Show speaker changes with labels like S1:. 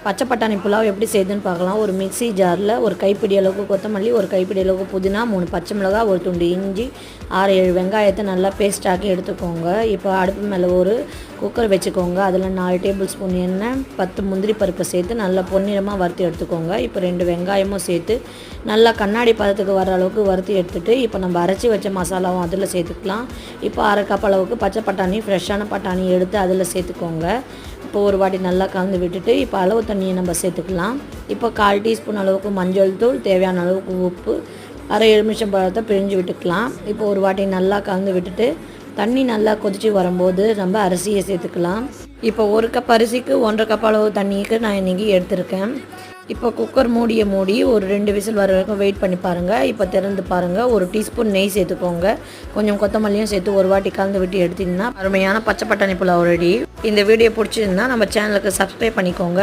S1: பச்சை பட்டாணி புலாவ் எப்படி செய்யுதுன்னு பார்க்கலாம். ஒரு மிக்ஸி ஜாரில் ஒரு கைப்பிடி அளவுக்கு கொத்தமல்லி, ஒரு கைப்பிடி அளவுக்கு புதினா, 3 பச்சை மிளகாய், ஒரு துண்டு இஞ்சி, 6-7 வெங்காயத்தை நல்லா பேஸ்ட் ஆக்கி எடுத்துக்கோங்க. இப்போ அடுப்பு மேலே ஒரு குக்கர் வச்சுக்கோங்க. அதில் 4 டேபிள் ஸ்பூன் எண்ணெய், 10 முந்திரி பருப்பை சேர்த்து நல்லா பொன்னிறமாக வறுத்து எடுத்துக்கோங்க. இப்போ 2 வெங்காயமும் சேர்த்து நல்லா கண்ணாடி பதத்துக்கு வர அளவுக்கு வறுத்து எடுத்துகிட்டு இப்போ நம்ம அரைச்சி வச்ச மசாலாவும் அதில் சேர்த்துக்கலாம். இப்போ 1/2 கப் அளவுக்கு பச்சை பட்டாணி, ஃப்ரெஷ்ஷான பட்டாணி எடுத்து அதில் சேர்த்துக்கோங்க. இப்போ ஒரு வாட்டி நல்லா கலந்து விட்டுட்டு இப்போ அளவு தண்ணியை நம்ம சேர்த்துக்கலாம். இப்போ 1/4 டீஸ்பூன் அளவுக்கு மஞ்சள் தூள், தேவையான அளவுக்கு உப்பு, அரை எலுமிச்சம் பழத்தை பிழிஞ்சு விட்டுக்கலாம். இப்போ ஒரு வாட்டி நல்லா கலந்து விட்டுட்டு தண்ணி நல்லா கொதித்து வரும்போது நம்ம அரிசியை சேர்த்துக்கலாம். இப்போ 1 கப் அரிசிக்கு 1.5 கப் அளவு தண்ணிக்கு நான் இன்றைக்கி எடுத்திருக்கேன். இப்போ குக்கர் மூடியை மூடி ஒரு 2 விசில் வர வரைக்கும் வெயிட் பண்ணி பாருங்கள். இப்போ திறந்து பாருங்கள். 1 டீஸ்பூன் நெய் சேர்த்துக்கோங்க. கொஞ்சம் கொத்தமல்லியும் சேர்த்து ஒரு வாட்டி கலந்து விட்டு எடுத்திங்கன்னா அருமையான பச்சை பட்டாணி புலாவ் ரெடி. இந்த வீடியோ பிடிச்சிருந்தா நம்ம சேனலுக்கு சப்ஸ்கிரைப் பண்ணிக்கோங்க.